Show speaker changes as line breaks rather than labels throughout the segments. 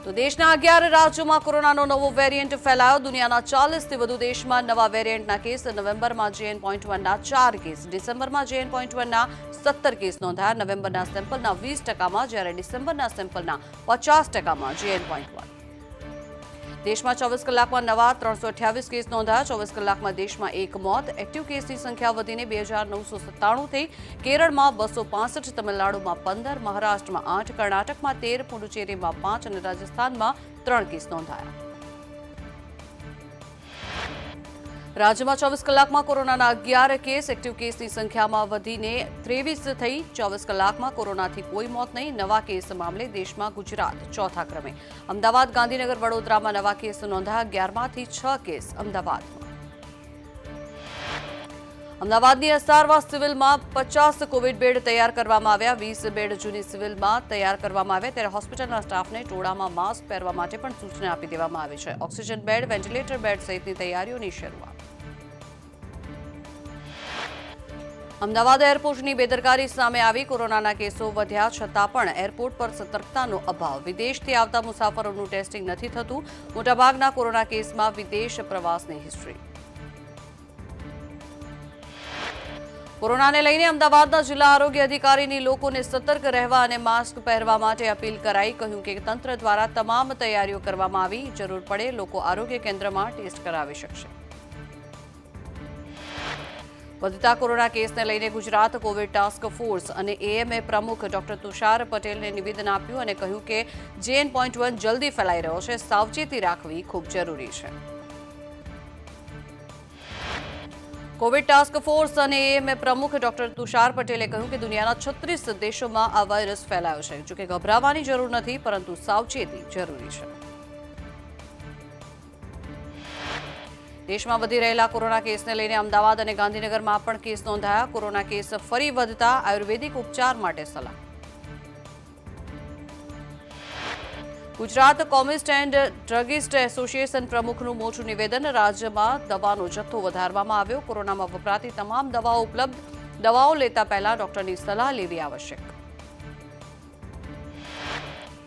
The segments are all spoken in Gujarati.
તો દેશના 11 રાજ્યોમાં કોરોનાનો નવો વેરિયન્ટ ફેલાયો. દુનિયાના 40થી વધુ દેશમાં નવા વેરિયન્ટના કેસ. નવેમ્બરમાં JN.1ના 4 કેસ, ડિસેમ્બરમાં JN.1ના 17 કેસ નોંધાયા. નવેમ્બરના સેમ્પલના 20%માં, જ્યારે ડિસેમ્બરના સેમ્પલના 50%માં JN.1. દેશમાં 24 કલાકમાં નવા 328 કેસ નોંધાયા. 24 કલાકમાં દેશમાં એક મોત. એક્ટિવ કેસની સંખ્યા વધીને 2997 થઈ. કેરળમાં 265, તમિલનાડુમાં 15, મહારાષ્ટ્રમાં 8, કર્ણાટકમાં 13, પુડુચેરીમાં 5 અને રાજસ્થાનમાં 3 કેસ નોંધાયા. રાજ્યમાં 24 કલાકમાં કોરોનાના 11 કેસ. એક્ટિવ કેસની સંખ્યામાં વધીને 23 થઈ. 24 કલાકમાં કોરોનાથી કોઈ મોત નહીં. નવા કેસ મામલે દેશમાં ગુજરાત ચોથા ક્રમે. અમદાવાદ, ગાંધીનગર, વડોદરામાં નવા કેસ નોંધાયા. 11માંથી 6 કેસ અમદાવાદમાં. અમદાવાદની અસારવા સિવિલમાં 50 કોવિડ બેડ તૈયાર કરવામાં આવ્યા. 20 બેડ જૂની સિવિલમાં તૈયાર કરવામાં આવ્યા. ત્યારે હોસ્પિટલના સ્ટાફને ટોળામાં માસ્ક પહેરવા માટે પણ સૂચના આપી દેવામાં આવી છે. ઓક્સિજન બેડ, વેન્ટિલેટર બેડ સહિતની તૈયારીઓની શરૂઆત. અમદાવાદ એરપોર્ટની બેદરકારી સામે આવી. કોરોનાના કેસો વધ્યા છતાં પણ એરપોર્ટ પર સતર્કતાનો અભાવ. વિદેશથી આવતા મુસાફરોનું ટેસ્ટિંગ નથી થતું. મોટાભાગના કોરોના કેસમાં વિદેશ પ્રવાસની હિસ્ટ્રી. કોરોનાને લઈને અમદાવાદના જિલ્લા આરોગ્ય અધિકારીની લોકોને સતર્ક રહેવા અને માસ્ક પહેરવા માટે અપીલ કરાઈ. કહ્યું કે તંત્ર દ્વારા તમામ તૈયારીઓ કરવામાં આવી. જરૂર પડે લોકો આરોગ્ય કેન્દ્રમાં ટેસ્ટ કરાવી શકશે. વધતા કોરોના કેસને લઈને ગુજરાત કોવિડ ટાસ્ક ફોર્સ અને એએમએ પ્રમુખ ડોક્ટર તુષાર પટેલને નિવેદન આપ્યું અને કહ્યું કે JN.1 જલ્દી ફેલાઈ રહ્યો છે. સાવચેતી રાખવી ખૂબ જરૂરી છે. કોવિડ ટાસ્ક ફોર્સ અને એએમએ પ્રમુખ ડોક્ટર તુષાર પટેલે કહ્યું કે દુનિયાના 36 દેશોમાં આ વાયરસ ફેલાયો છે. જોકે ગભરાવાની જરૂર નથી, પરંતુ સાવચેતી જરૂરી છે. દેશમાં વધી રહેલા કોરોના કેસને લઈને અમદાવાદ અને ગાંધીનગરમાં પણ કેસ નોંધાયા. કોરોના કેસ ફરી વધતા આયુર્વેદિક ઉપચાર માટે સલાહ. ગુજરાત કોમિસ્ટ એન્ડ ડ્રગિસ્ટ એસોસિએશન પ્રમુખનું મોટું નિવેદન. રાજ્યમાં દવાનો જથ્થો વધારવામાં આવ્યો. કોરોનામાં વપરાતી તમામ દવાઓ ઉપલબ્ધ. દવાઓ લેતા પહેલા ડોક્ટરની સલાહ લેવી આવશ્યક.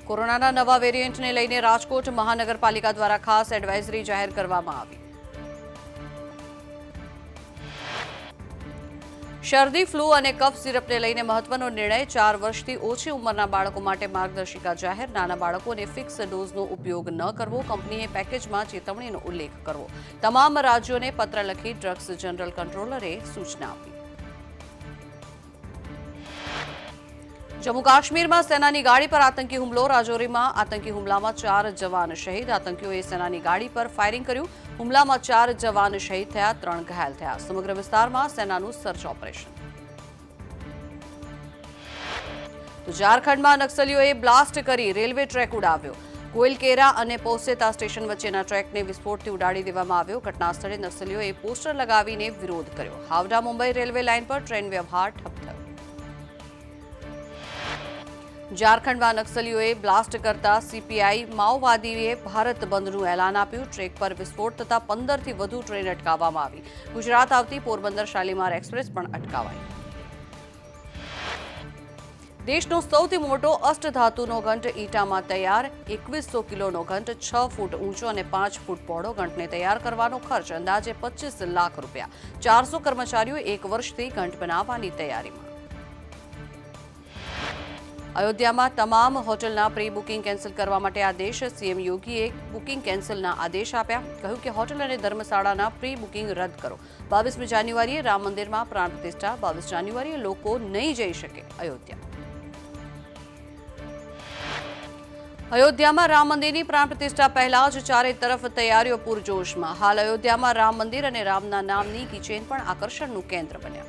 કોરોનાના નવા વેરિયન્ટને લઈને રાજકોટ મહાનગરપાલિકા દ્વારા ખાસ એડવાઇઝરી જાહેર કરવામાં આવી. શરદી, ફ્લૂ અને કફ સિરપને લઈને મહત્વનો નિર્ણય. 4 વર્ષથી ઓછી ઉંમરના બાળકો માટે માર્ગદર્શિકા જાહેર. નાના બાળકોને ફિક્સ ડોઝનો ઉપયોગ ન કરવો. કંપનીએ પેકેજમાં ચેતવણીનો ઉલ્લેખ કરવો. તમામ રાજ્યોને પત્ર લખી ડ્રગ્સ જનરલ કંટ્રોલરે સૂચના આપી. જમ્મુ કાશ્મીરમાં સેનાની ગાડી પર આતંકી હુમલો. રાજૌરીમાં આતંકી હુમલામાં 4 જવાન શહીદ. આતંકીઓએ સેનાની ગાડી પર ફાયરિંગ કર્યું. હુમલામાં 4 જવાન શહીદ થયા, 3 ઘાયલ થયા. સમગ્ર વિસ્તારમાં સેનાનું સર્ચ ઓપરેશન. તો ઝારખંડમાં નક્સલીઓએ બ્લાસ્ટ કરી રેલવે ટ્રેક ઉડાવ્યો. કોઇલકેરા અને પોસેતા સ્ટેશન વચ્ચેના ટ્રેકને વિસ્ફોટથી ઉડાડી દેવામાં આવ્યો. ઘટના સ્થળે નક્સલીઓએ પોસ્ટર લગાવીને વિરોધ કર્યો. હાવડા મુંબઈ રેલવે લાઇન પર ટ્રેન વ્યવહાર ઠપ થયો. ઝારખંડમાં નક્સલીઓએ બ્લાસ્ટ કરતા સીપીઆઈ માઓવાદીએ ભારત બંધનું એલાન આપ્યું. ટ્રેક પર વિસ્ફોટ થતા 15થી વધુ ટ્રેન અટકાવવામાં આવી. ગુજરાત આવતી પોરબંદર શાલીમાર એક્સપ્રેસ પણ અટકાવાઈ. દેશનો સૌથી મોટો અષ્ટધાતુનો ઘંટ ઈટામાં તૈયાર. 2100 કિલોનો ઘંટ, 6 ફૂટ ઊંચો અને 5 ફૂટ પહોળો. ઘંટને તૈયાર કરવાનો ખર્ચ અંદાજે 25 લાખ રૂપિયા. 400 કર્મચારીઓ 1 વર્ષથી ઘંટ બનાવવાની તૈયારીમાં. અયોધ્યામાં તમામ હોટલના પ્રી બુકિંગ કેન્સલ કરવા માટે આદેશ. સીએમ યોગીએ બુકિંગ કેન્સલના આદેશ આપ્યા. કહ્યું કે હોટલ અને ધર્મશાળાના પ્રી બુકિંગ રદ કરો. 22મી જાન્યુઆરીએ રામ મંદિરમાં પ્રાણ પ્રતિષ્ઠા. 22 જાન્યુઆરીએ લોકો નહીં જઈ શકે અયોધ્યા. અયોધ્યામાં રામ મંદિરની પ્રાણ પ્રતિષ્ઠા પહેલા જ ચારે તરફ તૈયારીઓ પૂરજોશમાં. હાલ અયોધ્યામાં રામ મંદિર અને રામના નામની કિચેન પણ આકર્ષણનું કેન્દ્ર બન્યા.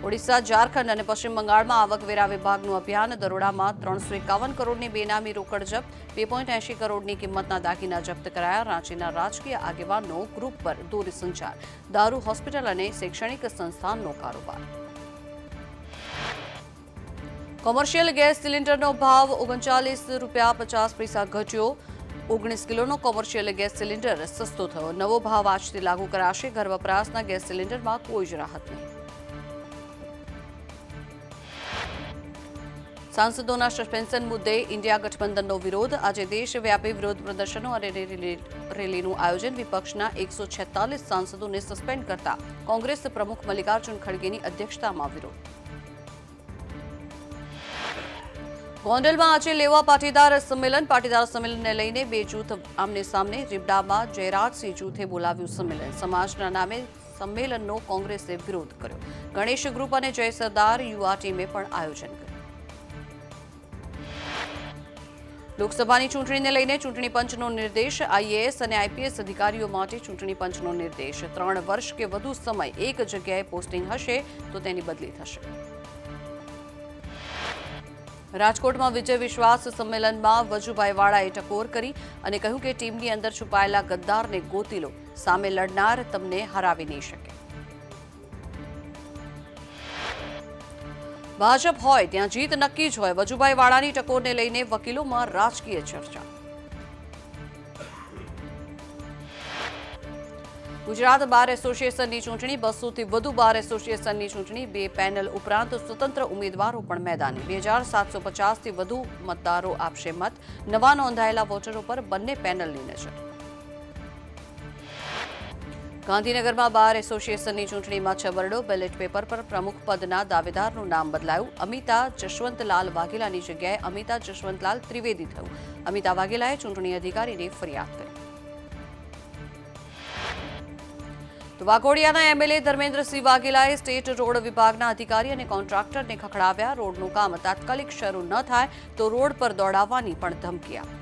ઓડિશા, ઝારખંડ અને પશ્ચિમ બંગાળમાં આવકવેરા વિભાગનું અભિયાન. દરોડામાં 351 કરોડની બેનામી રોકડ જપ્ત. 2.80 કરોડની કિંમતના દાગીના જપ્ત કરાયા. રાંચીના રાજકીય આગેવાનનો ગ્રુપ પર દોરી સંચાર. દારૂ, હોસ્પિટલ અને શૈક્ષણિક સંસ્થાનનો કારોબાર. કોમર્શિયલ ગેસ સિલિન્ડરનો ભાવ ₹39.50 ઘટ્યો. 19 કિલોનો કોમર્શિયલ ગેસ સિલિન્ડર સસ્તો થયો. નવો ભાવ આજથી લાગુ કરાશે. ઘર વપરાશના ગેસ સિલિન્ડરમાં કોઈ જ રાહત નહીં. સાંસદોના સસ્પેન્શન મુદ્દે ઇન્ડિયા ગઠબંધનનો વિરોધ. આજે દેશવ્યાપી વિરોધ પ્રદર્શનો અને રેલીનું આયોજન. વિપક્ષના 146 સાંસદોને સસ્પેન્ડ કરતા કોંગ્રેસ પ્રમુખ મલ્લિકાર્જુન ખડગેની અધ્યક્ષતામાં વિરોધ. ગોંડલમાં આજે લેવા પાટીદાર સંમેલન. પાટીદાર સંમેલનને લઈને બે જૂથ આમને સામને. રીબડામાં જયરાજસિંહ જૂથે બોલાવ્યું સંમેલન. સમાજના નામે સંમેલનનો કોંગ્રેસે વિરોધ કર્યો. ગણેશ ગ્રુપ અને જય સરદાર યુવા ટીમે પણ આયોજન કર્યું. લોકસભાની ચૂંટણીને લઈને ચૂંટણી પંચનો નિર્દેશ. આઈએએસ અને આઈપીએસ અધિકારીઓ માટે ચૂંટણી પંચનો નિર્દેશ. 3 વર્ષ કે વધુ સમય એક જગ્યાએ પોસ્ટિંગ હશે તો તેની બદલી થશે. રાજકોટમાં વિજય વિશ્વાસ સંમેલનમાં વજુભાઈ વાળાએ ટકોર કરી અને કહ્યું કે ટીમની અંદર છુપાયેલા ગદ્દારને ગોતી લો. સામે લડનાર તમને હરાવી નહીં શકે. ભાજપ હોય ત્યાં જીત નક્કી જ હોય. વજુભાઈ વાળાની ટકોરને લઈને વકીલોમાં રાજકીય ચર્ચા. ગુજરાત બાર એસોસિએશનની ચૂંટણી. 200થી વધુ બાર એસોસિએશનની ચૂંટણી. 2 પેનલ ઉપરાંત સ્વતંત્ર ઉમેદવારો પણ મેદાને. 2750થી વધુ મતદારો આપશે મત. નવા નોંધાયેલા વોટરો પર બંને પેનલની નજર. ગાંધીનગરમાં બાર એસોસિએશનની ચૂંટણીમાં છબરડો. બેલેટ પેપર પર પ્રમુખ પદના દાવેદારનું નામ બદલાયું. અમિતા જશવંતલાલ વાઘેલાની જગ્યાએ અમિતા જશવંતલાલ ત્રિવેદી થયું. અમિતા વાઘેલાએ ચૂંટણી અધિકારીને ફરિયાદ કરી. તો વાઘોડિયાના એમએલએ ધર્મેન્દ્રસિંહ વાઘેલાએ સ્ટેટ રોડ વિભાગના અધિકારી અને કોન્ટ્રાક્ટરને ખખડાવ્યા. રોડનું કામ તાત્કાલિક શરૂ ન થાય તો રોડ પર દોડાવવાની પણ ધમકી આપી.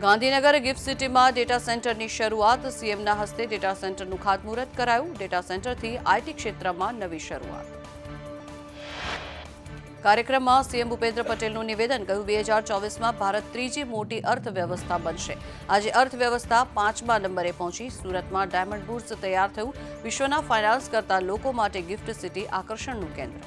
ગાંધીનગર ગિફ્ટ સિટીમાં ડેટા સેન્ટરની શરૂઆત. સીએમના હસ્તે ડેટા સેન્ટરનું ખાતમુહૂર્ત કરાયું. ડેટા સેન્ટરથી આઈટી ક્ષેત્રમાં નવી શરૂઆત. કાર્યક્રમમાં સીએમ ભૂપેન્દ્ર પટેલનું નિવેદન. કહ્યું 2024માં ભારત ત્રીજી મોટી અર્થવ્યવસ્થા બનશે. આજે અર્થવ્યવસ્થા 5મા નંબરે પહોંચી. સુરતમાં ડાયમંડ બુર્સ તૈયાર થયું. વિશ્વના ફાઇનાન્સ કરતા લોકો માટે ગિફ્ટ સિટી આકર્ષણનું કેન્દ્ર.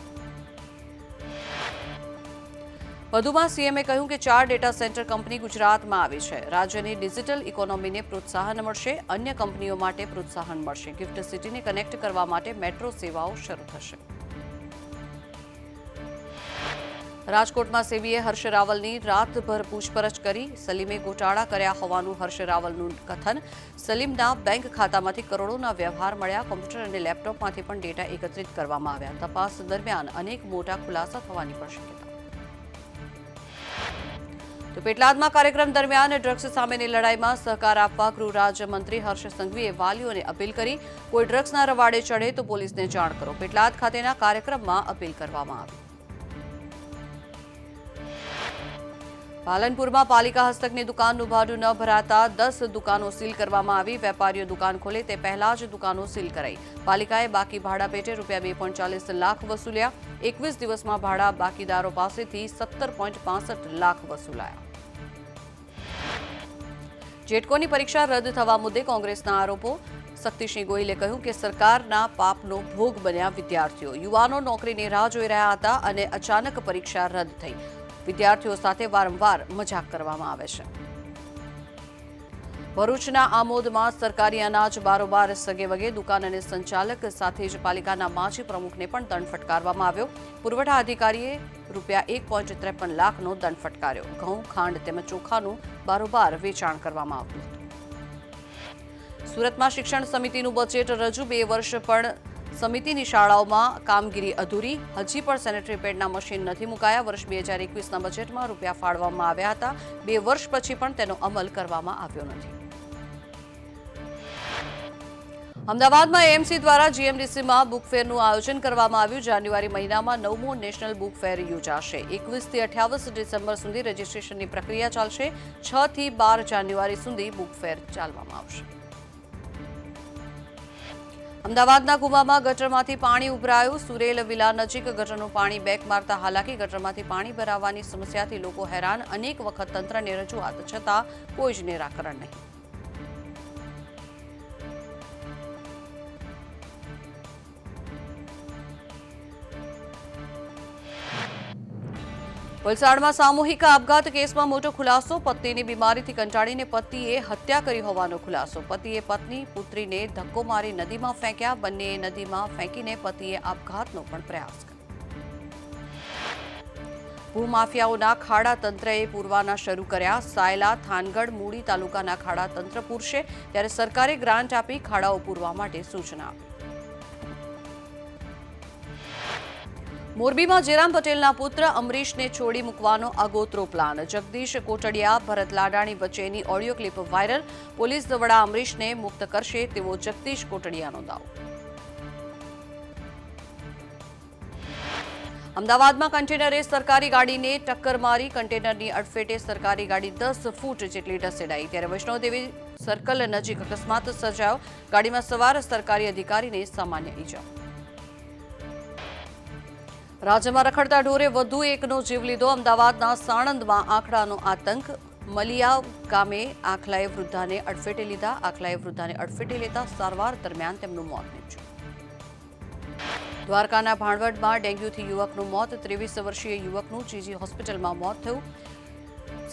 વધુમાં સીએમએ કહ્યું કે 4 ડેટા સેન્ટર કંપની ગુજરાતમાં આવી છે. રાજ્યની ડિજિટલ ઇકોનોમીને પ્રોત્સાહન મળશે. અન્ય કંપનીઓ માટે પ્રોત્સાહન મળશે. ગિફ્ટ સિટીને કનેક્ટ કરવા માટે મેટ્રો સેવાઓ શરૂ થશે. રાજકોટમાં સેબીએ હર્ષ રાવલની રાતભર પૂછપરછ કરી. સલીમે ગોટાળા કર્યા હોવાનું હર્ષ રાવલનું કથન. સલીમના બેંક ખાતામાંથી કરોડોના વ્યવહાર મળ્યા. કોમ્પ્યુટર અને લેપટોપમાંથી પણ ડેટા એકત્રિત કરવામાં આવ્યા. તપાસ દરમિયાન અનેક મોટા ખુલાસા થવાની પણ શક્યતા. તો પેટલાદમાં કાર્યક્રમ દરમિયાન ડ્રગ્સ સામેની લડાઈમાં સહકાર આપવા ગૃહ રાજ્યમંત્રી હર્ષ સંઘવીએ વાલીઓને અપીલ કરી. કોઈ ડ્રગ્સના રવાડે ચડે તો પોલીસને જાણ કરો. પેટલાદ ખાતેના કાર્યક્રમમાં અપીલ કરવામાં આવી. પાલનપુરમાં પાલિકા હસ્તકની દુકાનનું ભાડું ન ભરાતા 10 દુકાનો સીલ કરવામાં આવી. વેપારીઓ દુકાન ખોલે તે પહેલા જ દુકાનો સીલ કરાઈ. પાલિકાએ બાકી ભાડા પેટે ₹2.45 લાખ વસૂલ્યા. 21 દિવસમાં ભાડા બાકીદારો પાસેથી 17.65 લાખ વસૂલાયા. જેટકોની પરીક્ષા રદ થવા મુદ્દે કોંગ્રેસના આરોપો. શક્તિસિંહ ગોહિલે કહ્યું કે સરકારના પાપનો ભોગ બન્યા વિદ્યાર્થીઓ. યુવાનો નોકરીની રાહ જોઈ રહ્યા હતા અને અચાનક પરીક્ષા રદ થઈ. વિદ્યાર્થીઓ સાથે વારંવાર મજાક કરવામાં આવે છે. ભરૂચના આમોદમાં સરકારી અનાજ બારોબાર સગેવગે. દુકાન અને સંચાલક સાથે જ પાલિકાના માજી પ્રમુખને પણ દંડ ફટકારવામાં આવ્યો. પુરવઠા અધિકારીએ ₹1.53 લાખનો દંડ ફટકાર્યો. ઘઉં, ખાંડ તેમજ ચોખાનું બારોબાર વેચાણ કરવામાં આવ્યું હતું. સુરતમાં શિક્ષણ સમિતિનું બજેટ રજૂ. 2 વર્ષ પણ સમિતિની શાળાઓમાં કામગીરી અધૂરી. હજી પણ સેનેટરી પેડના મશીન નથી મુકાયા. વર્ષ 2021ના બજેટમાં રૂપિયા ફાળવવામાં આવ્યા હતા. 2 વર્ષ પછી પણ તેનો અમલ કરવામાં આવ્યો નથી. અમદાવાદમાં એએમસી દ્વારા જીએમડીસીમાં બુક ફેરનું આયોજન કરવામાં આવ્યું. જાન્યુઆરી મહિનામાં 9મો નેશનલ બુક ફેર યોજાશે. 21થી 28 ડિસેમ્બર સુધી રજીસ્ટ્રેશનની પ્રક્રિયા ચાલશે. 6 થી 12 જાન્યુઆરી સુધી બુક ફેર ચાલવામાં આવશે. અમદાવાદના કુવામાં ગટરમાંથી પાણી ઉભરાયું. સુરેલ વિલા નજીક ગટરનું પાણી બેક મારતા હાલાકી. ગટરમાંથી પાણી ભરાવાની સમસ્યાથી લોકો હેરાન. અનેક વખત તંત્રને રજૂઆત છતાં કોઈ જ નિરાકરણ નહીં. વલસાડમાં સામૂહિક આપઘાત કેસમાં મોટો ખુલાસો. પત્નીની બીમારીથી કંટાળીને પતિએ હત્યા કરી હોવાનો ખુલાસો. પતિએ પત્ની પુત્રીને ધક્કો મારી નદીમાં ફેંક્યા. બંનેએ નદીમાં ફેંકીને પતિએ આપઘાતનો પણ પ્રયાસ કર્યો. ભૂમાફિયાઓના ખાડા તંત્રએ પૂરવાના શરૂ કર્યા. સાયલા, થાનગઢ, મૂડી તાલુકાના ખાડા તંત્ર પૂરશે, ત્યારે સરકારે ગ્રાન્ટ આપી ખાડાઓ પૂરવા માટે સૂચના આપી. મોરબીમાં જેરામ પટેલના પુત્ર અમરીશને છોડી મૂકવાનો આગોતરો પ્લાન. જગદીશ કોટડિયા, ભરત લાડાણી વચ્ચેની ઓડિયો ક્લિપ વાયરલ. પોલીસ વડા અમરીશને મુક્ત કરશે તેવો જગદીશ કોટડિયાનો દાવો. અમદાવાદમાં કન્ટેનરે સરકારી ગાડીને ટક્કર મારી. કન્ટેનરની અડફેટે સરકારી ગાડી 10 ફૂટ જેટલી ઢસેડાઈ. ત્યારે વૈષ્ણોદેવી સર્કલ નજીક અકસ્માત સર્જાયો. ગાડીમાં સવાર સરકારી અધિકારીને સામાન્ય ઈજા. રાજ્યમાં રખડતા ઢોરે વધુ એકનો જીવ લીધો. અમદાવાદના સાણંદમાં આંખડાનો આતંક. મલિયા ગામે આખલાએ વૃદ્ધાને અડફેટે લીધા. આખલાએ વૃદ્ધાને અડફેટે લેતા સારવાર દરમિયાન તેમનું મોત નીપજ્યું. દ્વારકાના ભાણવડમાં ડેન્ગ્યુથી યુવકનું મોત. 23 વર્ષીય યુવકનું જીજી હોસ્પિટલમાં મોત થયું.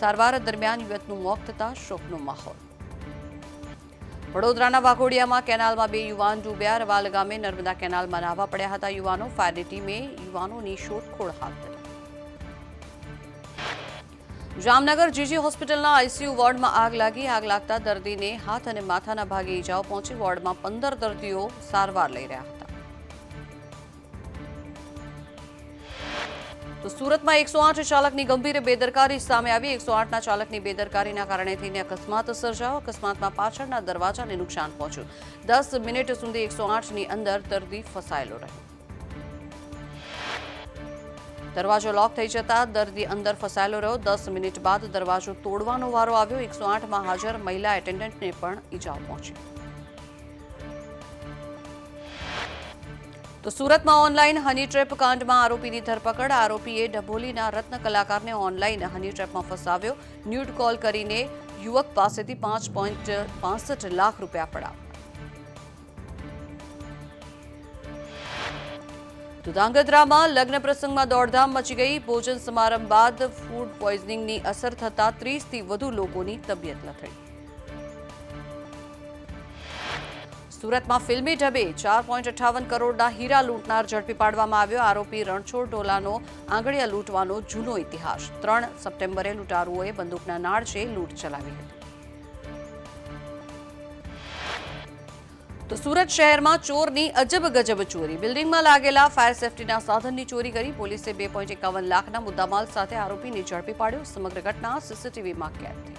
સારવાર દરમિયાન યુવકનું મોત થતાં શોકનો માહોલ. વડોદરાના વાઘોડિયામાં કેનાલમાં 2 યુવાન ડૂબ્યા. રવાલ ગામે નર્મદા કેનાલમાં નાહવા પડ્યા હતા યુવાનો. ફાયરની ટીમે યુવાનોની શોધખોળ હાથ ધરી. જામનગર જીજી હોસ્પિટલના આઈસીયુ વોર્ડમાં આગ લાગી. આગ લાગતા દર્દીને હાથ અને માથાના ભાગે ઈજાઓ પહોંચી. વોર્ડમાં 15 દર્દીઓ સારવાર લઈ રહ્યા હતા. તો સુરતમાં 108 ચાલકની ગંભીર બેદરકારી સામે આવી. 108ના ચાલકની બેદરકારીના કારણે થઈને અકસ્માત સર્જાયો. અકસ્માતમાં પાછળના દરવાજાને નુકસાન પહોંચ્યું. 10 મિનિટ સુધી 108ની અંદર દર્દી ફસાયેલો રહ્યો. દરવાજો લોક થઈ જતા દર્દી અંદર ફસાયેલો રહ્યો. 10 મિનિટ બાદ દરવાજો તોડવાનો વારો આવ્યો. 108માં હાજર મહિલા એટેન્ડન્ટને પણ ઈજાઓ પહોંચી. તો સુરતમાં ઓનલાઈન હની ટ્રેપ કાંડમાં આરોપીની ધરપકડ. આરોપીએ ડભોલીના રત્ન કલાકારને ઓનલાઈન હની ટ્રેપમાં ફસાવ્યો. ન્યૂડ કોલ કરીને યુવક પાસેથી 5.65 લાખ રૂપિયા પડાવ્યા. તો ધાંગધ્રામાં લગ્ન પ્રસંગમાં દોડધામ મચી ગઈ. ભોજન સમારંભ બાદ ફૂડ પોઈઝનિંગની અસર થતા 30થી વધુ લોકોની તબિયત લથડી. સુરતમાં ફિલ્મી ઢબે 4.58 કરોડના હીરા લૂંટનાર ઝડપી પાડવામાં આવ્યો. આરોપી રણછોડ ટોલાનો આંગળીયા લૂંટવાનો જૂનો ઇતિહાસ. 3 સપ્ટેમ્બરે લૂંટારુઓએ બંદૂકના નાળચે લૂંટ ચલાવી હતી. તો સુરત શહેરમાં ચોરની અજબ ગજબ ચોરી. બિલ્ડિંગમાં લાગેલા ફાયર સેફટીના સાધનની ચોરી કરી. પોલીસે 2.51 લાખના મુદ્દામાલ સાથે આરોપીને ઝડપી પાડ્યો. સમગ્ર ઘટના સીસીટીવીમાં કેદ થઈ.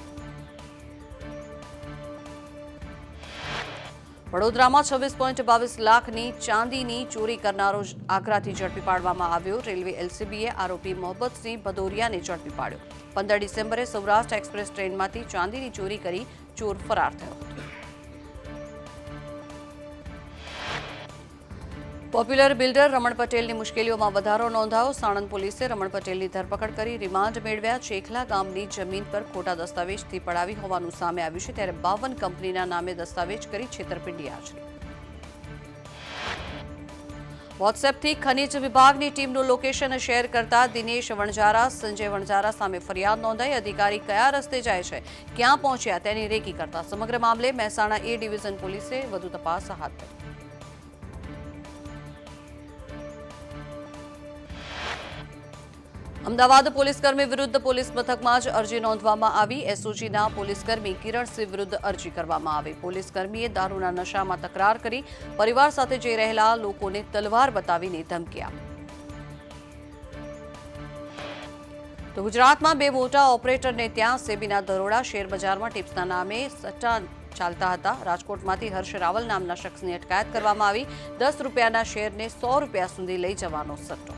વડોદરામાં 26.22 લાખની ચાંદીની ચોરી કરનારો આગ્રાથી ઝડપી પાડવામાં આવ્યો. રેલવે એલસીબીએ આરોપી મોહબ્બતસિંહ ભદૌરિયાને ઝડપી પાડ્યો. 15 ડિસેમ્બરે સૌરાષ્ટ્ર એક્સપ્રેસ ટ્રેનમાંથી ચાંદીની ચોરી કરી ચોર ફરાર થયો હતો. પોપ્યુલર બિલ્ડર રમણ પટેલની મુશ્કેલીઓમાં વધારો નોંધાયો. સાણંદ પોલીસે રમણ પટેલની ધરપકડ કરી રિમાન્ડ મેળવ્યા. ચેખલા ગામની જમીન પર ખોટા દસ્તાવેજથી પડાવી હોવાનું સામે આવ્યું છે. ત્યારે 52 કંપનીના નામે દસ્તાવેજ કરી છેતરપિંડી આચરી. વોટ્સએપથી ખનીજ વિભાગની ટીમનું લોકેશન શેર કરતા દિનેશ વણજારા, સંજય વણજારા સામે ફરિયાદ નોંધાઈ. અધિકારી કયા રસ્તે જાય છે, ક્યાં પહોંચ્યા તેની રેકી કરતા સમગ્ર મામલે મહેસાણા એ ડિવિઝન પોલીસે વધુ તપાસ હાથ ધરી. અમદાવાદ પોલીસકર્મી વિરુદ્ધ પોલીસ મથકમાં જ અરજી નોંધવામાં આવી. એસઓજીના પોલીસકર્મી કિરણસિંહ વિરુદ્ધ અરજી કરવામાં આવી. પોલીસકર્મીએ દારૂના નશામાં તકરાર કરી પરિવાર સાથે જઈ રહેલા લોકોને તલવાર બતાવીને ધમકી આપી. તો ગુજરાતમાં 2 મોટા ઓપરેટરને ત્યાં સેબીના દરોડા. શેરબજારમાં ટિપ્સના નામે સટ્ટા ચાલતા હતા. રાજકોટમાંથી હર્ષ રાવલ નામના શખ્સની અટકાયત કરવામાં આવી. 10 રૂપિયાના શેરને 100 રૂપિયા સુધી લઈ જવાનો સટ્ટો.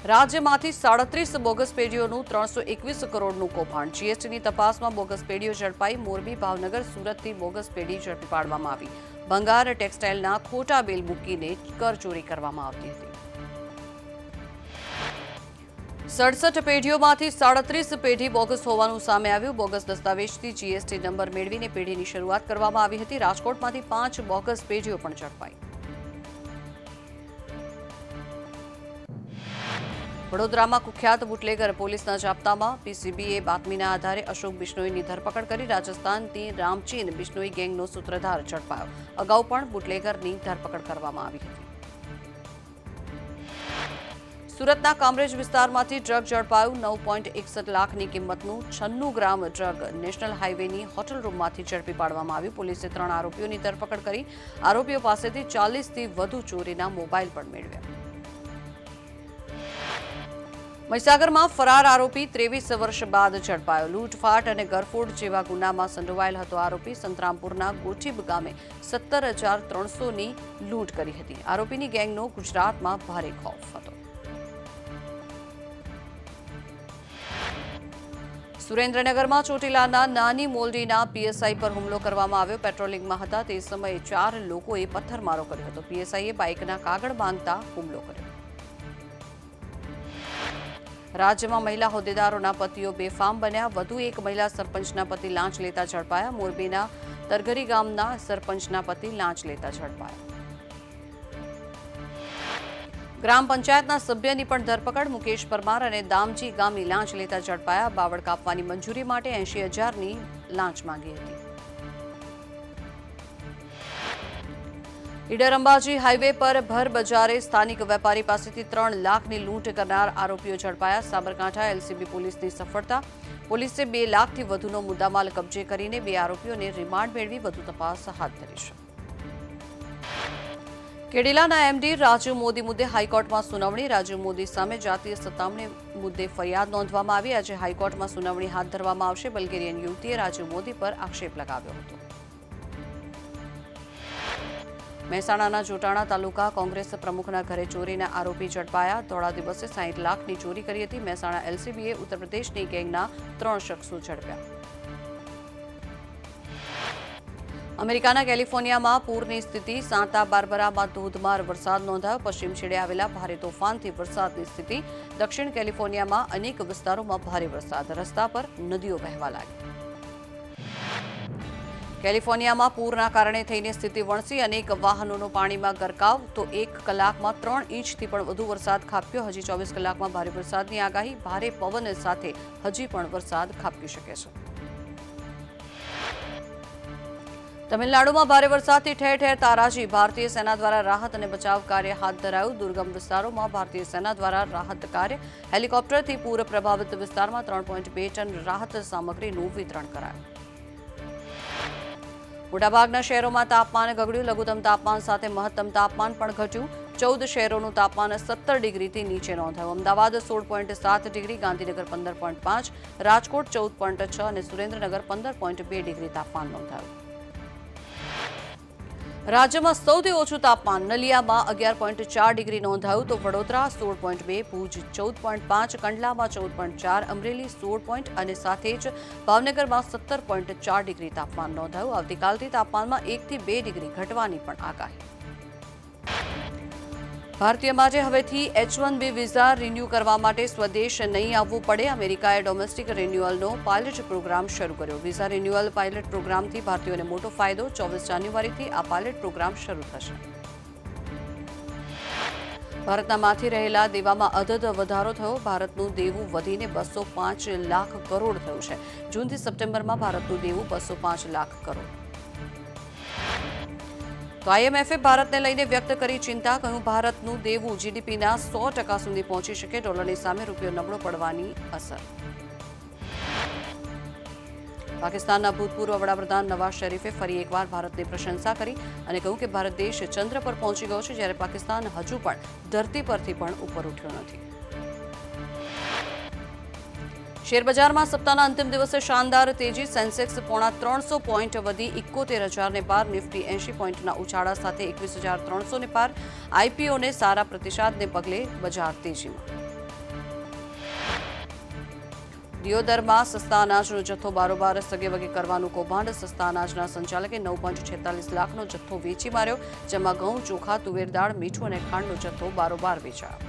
રાજ્યમાંથી 37 બોગસ પેઢીઓનું 321 કરોડનું કૌભાંડ. જીએસટીની તપાસમાં બોગસ પેઢીઓ ઝડપાઈ. મોરબી, ભાવનગર, સુરતથી બોગસ પેઢી ઝડપી પાડવામાં આવી. ભંગાર ટેક્સટાઇલના ખોટા બિલ મૂકીને કરચોરી કરવામાં આવતી હતી. 67 પેઢીઓમાંથી 37 પેઢી બોગસ હોવાનું સામે આવ્યું. બોગસ દસ્તાવેજથી જીએસટી નંબર મેળવીને પેઢીની શરૂઆત કરવામાં આવી હતી. રાજકોટમાંથી 5 બોગસ પેઢીઓ પણ ઝડપાઈ. વડોદરામાં કુખ્યાત બુટલેગર પોલીસના જાપ્તામાં. પીસીબીએ બાતમીના આધારે અશોક બિશ્નોઈની ધરપકડ કરી. રાજસ્થાનથી રામચીન બિશ્નોઈ ગેંગનો સૂત્રધાર ઝડપાયો. અગાઉ પણ બુટલેગરની ધરપકડ કરવામાં આવી હતી. સુરતના કામરેજ વિસ્તારમાંથી ડ્રગ ઝડપાયું 9.61 લાખની કિંમતનું 96 ગ્રામ ડ્રગ નેશનલ હાઈવેની હોટલ રૂમમાંથી ઝડપી પાડવામાં આવ્યું. પોલીસે 3 આરોપીઓની ધરપકડ કરી આરોપીઓ પાસેથી 40થી વધુ ચોરીના મોબાઈલ પણ મેળવ્યા. મહીસાગરમાં ફરાર આરોપી 23 વર્ષ બાદ ઝડપાયો. લૂંટફાટ અને ગરફોડ જેવા ગુનામાં સંડોવાયેલ હતો. આરોપી સંતરામપુરના ગોઠીબ ગામે 17,300ની લૂંટ કરી હતી. આરોપીની ગેંગનો ગુજરાતમાં ભારે ખૌફ હતો. સુરેન્દ્રનગરમાં ચોટીલાના નાની મોલડીના પીએસઆઈ પર હુમલો કરવામાં આવ્યો. પેટ્રોલિંગમાં હતા તે સમયે 4 લોકોએ પથ્થરમારો કર્યો હતો. પીએસઆઈએ બાઇકના કાગળ માંગતા હુમલો કર્યો. રાજ્યમાં મહિલા હોદ્દેદારોના પતિઓ બેફામ બન્યા. વધુ એક મહિલા સરપંચના પતિ લાંચ લેતા ઝડપાયા. મોરબીના તરઘરી ગામના સરપંચના પતિ લાંચ લેતા ઝડપાયા. ગ્રામ પંચાયતના સભ્યની પણ ધરપકડ. મુકેશ પરમાર અને દામજી ગામી લાંચ લેતા ઝડપાયા. બાવળ કાપવાની મંજૂરી માટે 80,000ની લાંચ માંગી હતી. ઈડર અંબાજી હાઈવે પર ભર બજારે સ્થાનિક વેપારી પાસેથી 3 લાખની લૂંટ કરનાર આરોપીઓ ઝડપાયા. સાબરકાંઠા એલસીબી પોલીસની સફળતા. પોલીસે 2 લાખથી વધુનો મુદ્દામાલ કબજે કરીને 2 આરોપીઓને રિમાન્ડ મેળવી વધુ તપાસ હાથ ધરી છે. કેડિલાના એમડી રાજીવ મોદી મુદ્દે હાઈકોર્ટમાં સુનાવણી. રાજીવ મોદી સામે જાતીય સતામણી મુદ્દે ફરિયાદ નોંધવામાં આવી. આજે હાઈકોર્ટમાં સુનાવણી હાથ ધરવામાં આવશે. બલ્ગેરિયન યુવતીએ રાજીવ મોદી પર આક્ષેપ લગાવ્યો હતો. મહેસાણાના જોટાણા તાલુકા કોંગ્રેસ પ્રમુખના ઘરે ચોરીના આરોપી ઝડપાયા. ધોળા દિવસે 60 લાખની ચોરી કરી હતી. મહેસાણા એલસીબીએ ઉત્તર પ્રદેશની ગેંગના 3 શખ્સો ઝડપ્યા. અમેરિકાના કેલિફોર્નિયામાં પૂરની સ્થિતિ. સાંતા બાર્બરામાં ધોધમાર વરસાદ નોંધાયો. પશ્ચિમ છેડે આવેલા ભારે તોફાનથી વરસાદની સ્થિતિ. દક્ષિણ કેલિફોર્નિયામાં અનેક વિસ્તારોમાં ભારે વરસાદ. રસ્તા પર નદીઓ વહેવા લાગી. કેલિફોર્નિયામાં પૂરના કારણે થઈને સ્થિતિ વણસી. અનેક વાહનોનો પાણીમાં ગરકાવ. તો 1 કલાકમાં 3 ઇંચથી પણ વધુ વરસાદ ખાબક્યો. હજી 24 કલાકમાં ભારે વરસાદની આગાહી. ભારે પવન સાથે હજી પણ વરસાદ ખાબકી શકે છે. તમિલનાડુમાં ભારે વરસાદથી ઠેર ઠેર તારાજી. ભારતીય સેના દ્વારા રાહત અને બચાવ કાર્ય હાથ ધરાયું. દુર્ગમ વિસ્તારોમાં ભારતીય સેના દ્વારા રાહત કાર્ય. હેલિકોપ્ટરથી પૂર પ્રભાવિત વિસ્તારમાં 3.2 ટન રાહત સામગ્રીનું વિતરણ કરાયું. મોટાભાગના શહેરોમાં તાપમાન ગગડ્યું. લઘુત્તમ તાપમાન સાથે મહત્તમ તાપમાન પણ ઘટ્યું. 14 શહેરોનું તાપમાન 17 ડિગ્રીથી નીચે નોંધાયું. અમદાવાદ 16.7 ડિગ્રી, ગાંધીનગર 15.5, રાજકોટ 14.6 અને સુરેન્દ્રનગર 15.2 ડિગ્રી તાપમાન નોંધાયું. રાજ્યમાં સૌથી ઓછું તાપમાન નલિયામાં 11.4 ડિગ્રી નોંધાયું. તો વડોદરા 16.2, ભુજ 14.5, કંડલામાં 14.4, અમરેલી 16 અને સાથે જ ભાવનગરમાં 17.4 ડિગ્રી તાપમાન નોંધાયું. આવતીકાલથી તાપમાનમાં 1 થી 2 ડિગ્રી ઘટવાની પણ આગાહી. ભારતીય માટે હવેથી H-1B વિઝા રિન્યૂ કરવા માટે સ્વદેશ નહીં આવવું પડે. અમેરિકાએ ડોમેસ્ટિક રિન્યુઅલનો પાયલટ પ્રોગ્રામ શરૂ કર્યો. વિઝા રિન્યુઅલ પાયલટ પ્રોગ્રામથી ભારતીયોને મોટો ફાયદો. 24 જાન્યુઆરીથી આ પાયલટ પ્રોગ્રામ શરૂ થશે. ભારતના માથી રહેલા દેવામાં અધધ વધારો થયો. ભારતનું દેવું વધીને 205 લાખ કરોડ થયું છે. જૂનથી સપ્ટેમ્બરમાં ભારતનું દેવું 205 લાખ કરોડ. તો IMFએ ભારતને લઈને વ્યક્ત કરી ચિંતા. કહ્યું ભારતનું દેવું જીડીપીના 100% સુધી પહોંચી શકે. ડોલરની સામે રૂપિયો નબળો પડવાની અસર. પાકિસ્તાનના ભૂતપૂર્વ વડાપ્રધાન નવાઝ શરીફે ફરી એકવાર ભારતની પ્રશંસા કરી અને કહ્યું કે ભારત દેશ ચંદ્ર પર પહોંચી ગયો છે, જ્યારે પાકિસ્તાન હજુ પણ ધરતી પરથી પણ ઉપર ઉઠ્યો નથી. શેરબજારમાં સપ્તાહના અંતિમ દિવસે શાનદાર તેજી. સેન્સેક્સ 350 પોઈન્ટ વધી 71,000ને પાર. નિફ્ટી 80 પોઈન્ટના ઉછાળા સાથે 21,300ને પાર. આઈપીઓને સારા પ્રતિસાદને પગલે બજાર તેજીમાં. દિયોદરમાં સસ્તા અનાજનો જથ્થો બારોબાર સગેવગે કરવાનું કૌભાંડ. સસ્તા અનાજના સંચાલકે 9.46 લાખનો જથ્થો વેચી માર્યો, જેમાં ઘઉં, ચોખા, તુવેર દાળ, મીઠું અને ખાંડનો જથ્થો બારોબાર વેચાયો.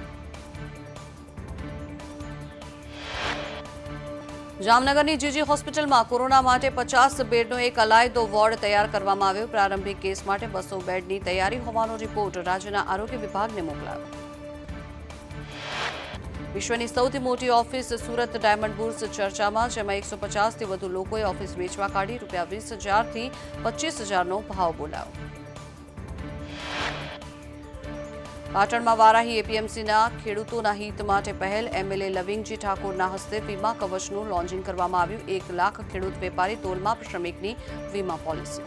જામનગરની જીજી હોસ્પિટલમાં કોરોના માટે 50 બેડનો એક અલાયદો વોર્ડ તૈયાર કરવામાં આવ્યો. પ્રારંભિક કેસ માટે 200 બેડની તૈયારી હોવાનો રિપોર્ટ રાજ્યના આરોગ્ય વિભાગને મોકલાયો. વિશ્વની સૌથી મોટી ઓફિસ સુરત ડાયમંડ બુર્સ ચર્ચામાં, જેમાં 150થી વધુ લોકોએ ઓફિસ વેચવા કાઢી ₹20,000 થી 25,000નો ભાવ બોલાવ્યો. પાટણમાં વારાહી એપીએમસીના ખેડૂતોના હિત માટે પહેલ એમએલએ લવિંગજી ઠાકોરના હસ્તે વીમા કવચનું લોન્ચિંગ કરવામાં આવ્યું. 1 લાખ ખેડૂત વેપારી તોલમાપ શ્રમિકની વીમા પોલિસી.